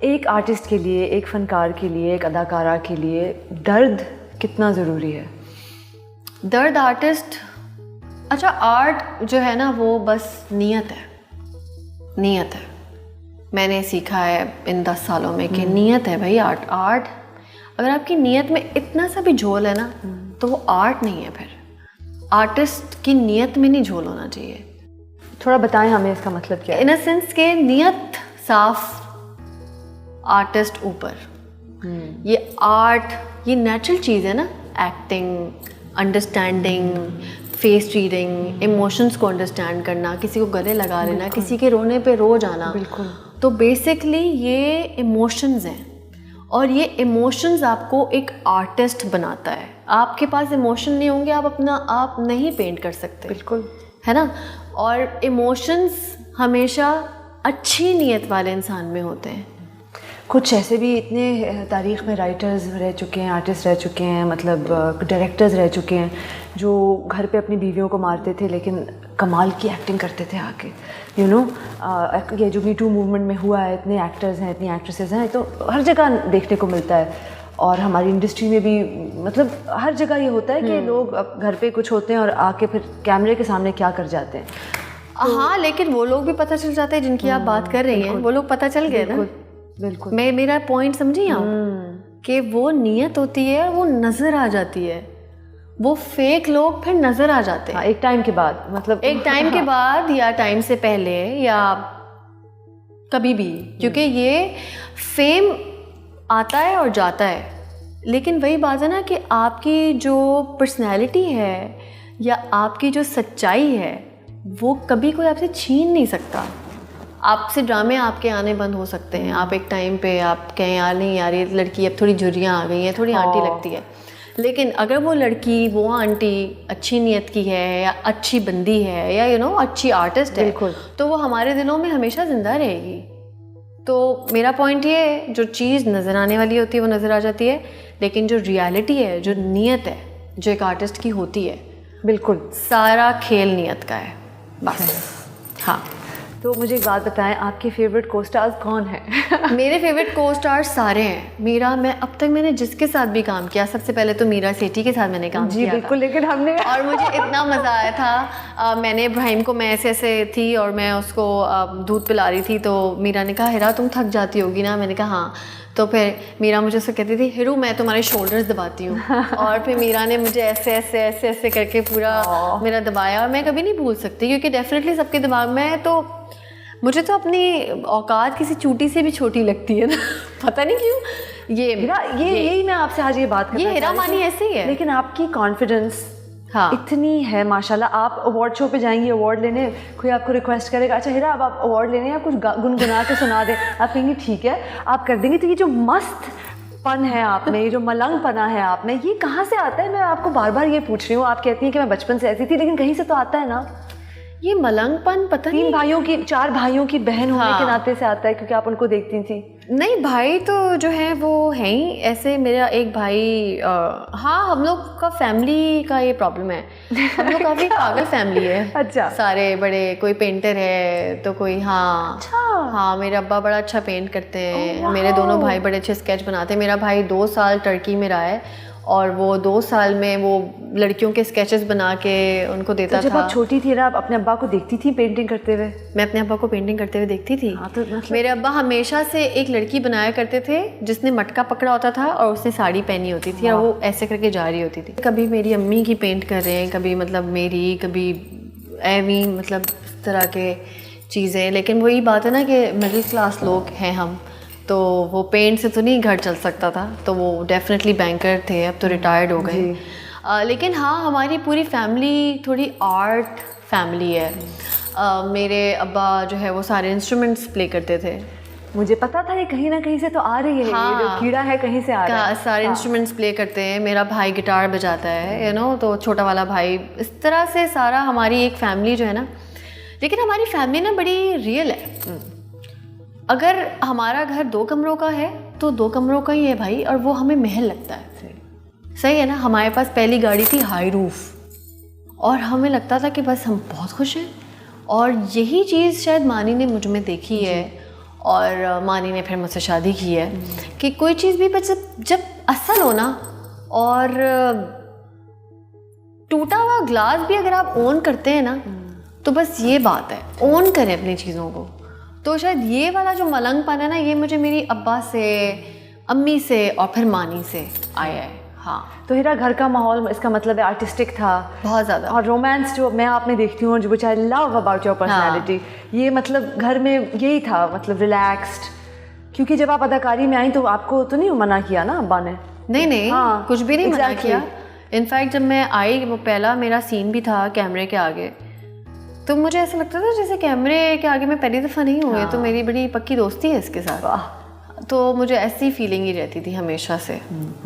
एक आर्टिस्ट के लिए, एक फ़नकार के लिए, एक अदाकारा के लिए दर्द कितना ज़रूरी है? दर्द आर्टिस्ट, अच्छा आर्ट जो है ना वो बस नीयत है, नीयत है। मैंने सीखा है इन 10 सालों में कि नीयत है भाई। आर्ट अगर आपकी नीयत में इतना सा भी झोल है ना तो वो आर्ट नहीं है। फिर आर्टिस्ट की नीयत में नहीं झोल होना चाहिए। थोड़ा बताएं हमें इसका मतलब क्या है? इन अ सेंस के नीयत साफ, आर्टिस्ट ऊपर। ये आर्ट ये नेचुरल चीज़ है ना, acting, understanding, face reading, emotions को अंडरस्टैंड करना, किसी को गले लगा लेना, किसी के रोने पे रो जाना। बिल्कुल। तो बेसिकली ये इमोशंस हैं और ये इमोशंस आपको एक आर्टिस्ट बनाता है। आपके पास इमोशन नहीं होंगे, आप अपना आप नहीं पेंट कर सकते। बिल्कुल, है ना। और इमोशंस हमेशा अच्छी नीयत वाले इंसान में होते हैं। कुछ ऐसे भी इतने तारीख़ में राइटर्स रह चुके हैं, आर्टिस्ट रह चुके हैं, मतलब डायरेक्टर्स रह चुके हैं जो घर पे अपनी बीवियों को मारते थे लेकिन कमाल की एक्टिंग करते थे आके। ये जो मी टू मूवमेंट में हुआ है, इतने एक्टर्स हैं, इतनी एक्ट्रेसेस हैं, तो हर जगह देखने को मिलता है। और हमारी इंडस्ट्री में भी मतलब हर जगह ये होता है कि लोग घर पे कुछ होते हैं और आके फिर कैमरे के सामने क्या कर जाते हैं। हाँ, लेकिन वो लोग भी पता चल जाते हैं जिनकी आप बात कर रही हैं, वो लोग पता चल गए ना। बिल्कुल। मेरा पॉइंट समझिए आप कि वो नीयत होती है, वो नज़र आ जाती है। वो फेक लोग फिर नज़र आ जाते हैं। हाँ, एक टाइम के बाद, मतलब एक टाइम के बाद या टाइम से पहले या कभी भी, क्योंकि ये फेम आता है और जाता है। लेकिन वही बात है ना कि आपकी जो पर्सनैलिटी है या आपकी जो सच्चाई है वो कभी कोई आपसे छीन नहीं सकता। आपसे ड्रामे आपके आने बंद हो सकते हैं। आप एक टाइम पे आप कहें यार नहीं यार ये लड़की अब थोड़ी झुर्रियाँ आ गई हैं, थोड़ी आंटी लगती है, लेकिन अगर वो लड़की, वो आंटी अच्छी नीयत की है या अच्छी बंदी है या अच्छी आर्टिस्ट है, तो वो हमारे दिलों में हमेशा ज़िंदा रहेगी। तो मेरा पॉइंट ये है, जो चीज़ नज़र आने वाली होती है वो नज़र आ जाती है, लेकिन जो रियलिटी है, जो नीयत है, जो एक आर्टिस्ट की होती है, बिल्कुल सारा खेल नीयत का है बस। हाँ, तो मुझे एक बात बताएं, आपके फेवरेट को स्टार्स कौन है? मेरे फेवरेट को स्टार्स सारे हैं। मैं अब तक मैंने जिसके साथ भी काम किया, सबसे पहले तो मीरा सेठी के साथ मैंने काम किया। जी बिल्कुल, लेकिन हमने और मुझे इतना मज़ा आया था। मैंने इब्राहिम को, मैं ऐसे थी और मैं उसको दूध पिला रही थी, तो मीरा ने कहा हिरा तुम थक जाती होगी ना। मैंने कहा हाँ। तो फिर मीरा मुझे उससे कहती थी हिरू मैं तुम्हारे शोल्डर्स दबाती हूँ। और फिर मीरा ने मुझे ऐसे ऐसे ऐसे ऐसे करके पूरा मेरा दबाया, और मैं कभी नहीं भूल सकती, क्योंकि डेफिनेटली सबके दिमाग में है। तो मुझे तो अपनी औकात किसी चूटी से भी छोटी लगती है ना। पता नहीं क्यों। यही मैं आपसे आज ये बात करना, ये हिरा मानी ऐसे ही है। लेकिन आपकी कॉन्फिडेंस हाँ इतनी है माशाल्लाह। आप अवार्ड शो पे जाएंगी, अवार्ड लेने, कोई आपको रिक्वेस्ट करेगा अच्छा हिरा अब आप अवार्ड लेने या कुछ गुनगुना के सुना दे, आप कहेंगी ठीक है, आप कर देंगी। तो ये जो मस्त पन है आप में, ये जो मलंग पना है आप में, ये कहाँ से आता है? मैं आपको बार बार ये पूछ रही हूँ। आप कहती हैं कि मैं बचपन से ऐसी थी, लेकिन कहीं से तो आता है ना। ये मलंगपन पता नहीं 4 भाइयों की बहन होने के नाते से आता है, क्योंकि आप उनको देखती थी। नहीं, भाई तो जो है वो है ही ऐसे। मेरा एक भाई हाँ, हम लोग का फैमिली का ये प्रॉब्लम है, हम लोग काफ़ी पागल फैमिली है। अच्छा। सारे बड़े, कोई पेंटर है तो कोई अच्छा। हाँ मेरे अब्बा बड़ा अच्छा पेंट करते हैं। मेरे दोनों भाई बड़े अच्छे स्केच बनाते हैं। मेरा भाई 2 साल टर्की में रहा है और वो 2 साल में वो लड़कियों के स्केचेस बना के उनको देता था। जब आप छोटी थी ना, आप अपने अब्बा को देखती थी पेंटिंग करते हुए? मैं अपने अब्बा को पेंटिंग करते हुए देखती थी। हाँ, तो मतलब मेरे अब्बा हमेशा से एक लड़की बनाया करते थे जिसने मटका पकड़ा होता था और उसने साड़ी पहनी होती थी और वो ऐसे करके जा रही होती थी। कभी मेरी अम्मी की पेंट कर रहे हैं, कभी मतलब मेरी, कभी एवी, मतलब इस तरह के चीज़ें। लेकिन वही बात है ना कि मिडिल क्लास लोग हैं हम, तो वो पेंट से तो नहीं घर चल सकता था। तो वो डेफिनेटली बैंकर थे, अब तो रिटायर्ड हो गए। लेकिन हाँ, हमारी पूरी फैमिली थोड़ी आर्ट फैमिली है। मेरे अब्बा जो है वो सारे इंस्ट्रूमेंट्स प्ले करते थे। मुझे पता था ये कहीं ना कहीं से तो आ रही है। हाँ, ये जो कीड़ा है कहीं से आ रहा है। सारे इंस्ट्रूमेंट्स प्ले करते हैं। मेरा भाई गिटार बजाता है, तो छोटा वाला भाई। इस तरह से सारा हमारी एक फैमिली जो है ना, लेकिन हमारी फैमिली ना बड़ी रियल है। अगर हमारा घर 2 कमरों का है तो 2 कमरों का ही है भाई, और वो हमें महल लगता है। सही है ना। हमारे पास पहली गाड़ी थी हाई रूफ और हमें लगता था कि बस हम बहुत खुश हैं। और यही चीज़ शायद मानी ने मुझ में देखी है और मानी ने फिर मुझसे शादी की है कि कोई चीज़ भी बस जब असल हो ना, और टूटा हुआ ग्लास भी अगर आप ओन करते हैं ना, तो बस ये बात है, ओन करें अपनी चीज़ों को। तो शायद ये वाला जो मलंगपन है ना, ये मुझे मेरी अब्बा से, अम्मी से और फिर मानी से आया है। हाँ, तो हिरा घर का माहौल इसका मतलब है आर्टिस्टिक था बहुत ज़्यादा, और रोमांस जो मैं आप में देखती हूँ, जो which I love about your personality, ये मतलब घर में यही था, मतलब रिलैक्स्ड। क्योंकि जब आप अदाकारी में आई तो आपको तो नहीं मना किया ना अब्बा ने? नहीं, हाँ, कुछ भी नहीं मना exactly. किया। इनफैक्ट जब मैं आई, वो पहला मेरा सीन भी था कैमरे के आगे, तो मुझे ऐसा लगता था जैसे कैमरे के आगे मैं पहली दफ़ा नहीं हुई, तो मेरी बड़ी पक्की दोस्ती है इसके साथ। तो मुझे ऐसी फीलिंग ही रहती थी हमेशा से।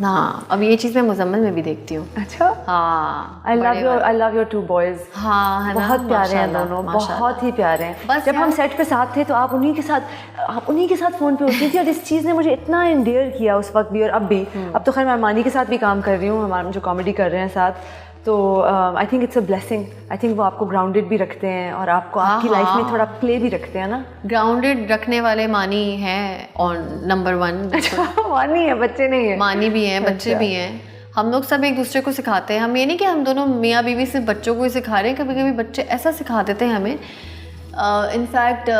हाँ, अब ये चीज़ मैं मुज़म्मिल में भी देखती हूँ। अच्छा, हाँ, I love your two boys। हाँ, है ना, बहुत प्यारे हैं दोनों, बहुत ही प्यारे हैं। बस जब हम सेट पे साथ थे तो आप उन्हीं के साथ फ़ोन पे होती थी, और इस चीज़ ने मुझे इतना इंडियर किया उस वक्त भी और अब भी। अब तो खैर मैं मानी के साथ भी काम कर रही हूँ, हमारे जो कॉमेडी कर रहे हैं साथ, तो I think it's a blessing. I think वो आपको ग्राउंडेड भी रखते हैं और आपको आपकी लाइफ में थोड़ा प्ले भी रखते हैं ना। ग्राउंडेड रखने वाले मानी हैं और नंबर 1। मानी है, बच्चे नहीं है। मानी भी हैं, बच्चे भी हैं। हम लोग सब एक दूसरे को सिखाते हैं। हम ये नहीं कि हम दोनों मियाँ बीवी सिर्फ बच्चों को ही सिखा रहे हैं, कभी कभी बच्चे ऐसा सिखा देते हैं हमें। इनफैक्ट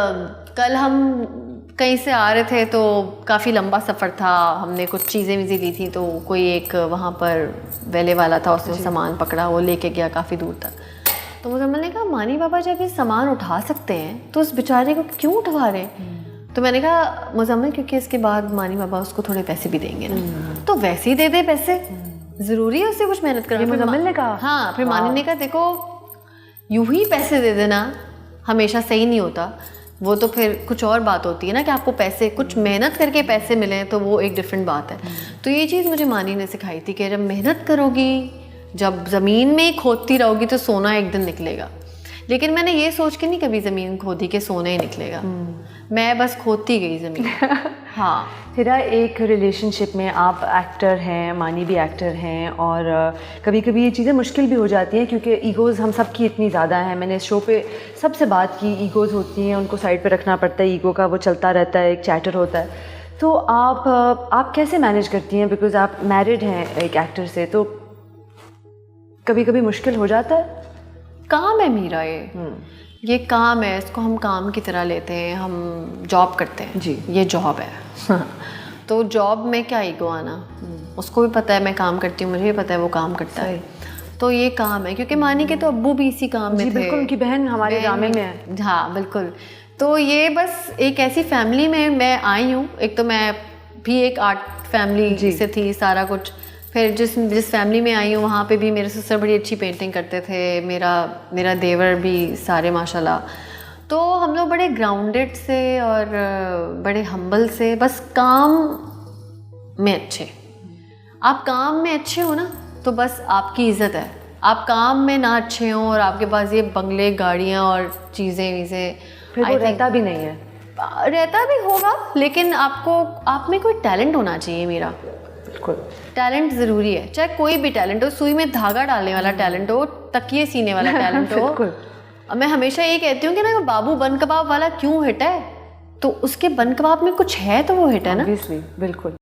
कल हम कहीं से आ रहे थे तो काफ़ी लंबा सफ़र था, हमने कुछ चीज़ें वीज़ें ली थी, तो कोई एक वहाँ पर वेले वाला था, उसने सामान पकड़ा, वो लेके गया काफ़ी दूर तक। तो मुझे ने कहा, मानी बाबा जब ये सामान उठा सकते हैं तो उस बेचारे को क्यों उठवा रहे? तो मैंने कहा, मुज़म्मिल क्योंकि इसके बाद मानी बाबा उसको थोड़े पैसे भी देंगे ना, तो वैसे ही दे दे पैसे, ज़रूरी है उससे कुछ मेहनत करना। मुज़म्मिल ने कहा? हाँ, फिर मानी ने कहा, देखो यूँ ही पैसे दे देना हमेशा सही नहीं होता, वो तो फिर कुछ और बात होती है ना कि आपको पैसे, कुछ मेहनत करके पैसे मिलें, तो वो एक डिफरेंट बात है। तो ये चीज़ मुझे मानी ने सिखाई थी कि जब मेहनत करोगी, जब ज़मीन में ही खोदती रहोगी तो सोना एक दिन निकलेगा। लेकिन मैंने ये सोच के नहीं कभी ज़मीन खोदी कि सोना ही निकलेगा, मैं बस खोदती गई ज़मीन। हाँ, हिरा, एक रिलेशनशिप में आप एक्टर हैं, मानी भी एक्टर हैं, और कभी कभी ये चीज़ें मुश्किल भी हो जाती हैं क्योंकि ईगोज़ हम सब की इतनी ज़्यादा हैं। मैंने इस शो पे सबसे बात की, ईगोज़ होती हैं, उनको साइड पे रखना पड़ता है, ईगो का वो चलता रहता है, एक चैटर होता है। तो आप कैसे मैनेज करती हैं? बिकॉज़ आप मैरिड हैं एक एक्टर से, तो कभी कभी मुश्किल हो जाता है। काम है मीरा, ये काम है, इसको हम काम की तरह लेते हैं, हम जॉब करते हैं जी, ये जॉब है। तो जॉब में क्या ईगो आना, उसको भी पता है मैं काम करती हूँ, मुझे भी पता है वो काम करता है, तो ये काम है। क्योंकि मानी के तो अब्बू भी इसी काम में थे। बिल्कुल, उनकी बहन हमारे ड्रामे में है। हाँ बिल्कुल। तो ये बस एक ऐसी फैमिली में मैं आई हूँ। एक तो मैं भी एक आर्ट फैमिली से थी, सारा कुछ। फिर जिस फैमिली में आई हूँ वहाँ पे भी मेरे सिस्टर बड़ी अच्छी पेंटिंग करते थे, मेरा देवर भी सारे माशाल्लाह। तो हम लोग बड़े ग्राउंडेड से और बड़े हम्बल से, बस काम में अच्छे। आप काम में अच्छे हो ना तो बस आपकी इज़्ज़त है। आप काम में ना अच्छे हो और आपके पास ये बंगले, गाड़ियाँ और चीज़ें वीज़ें, फिर वो रहता भी नहीं है। रहता भी होगा, लेकिन आप में कोई टैलेंट होना चाहिए। मेरा टैलेंट ज़रूरी है, चाहे कोई भी टैलेंट हो, सुई में धागा डालने वाला टैलेंट हो, तकिए सीने वाला टैलेंट हो। मैं हमेशा ये कहती हूँ कि ना, बाबू बन कबाब वाला क्यों हिट है, तो उसके बन कबाब में कुछ है तो वो हिट है ना। बिल्कुल।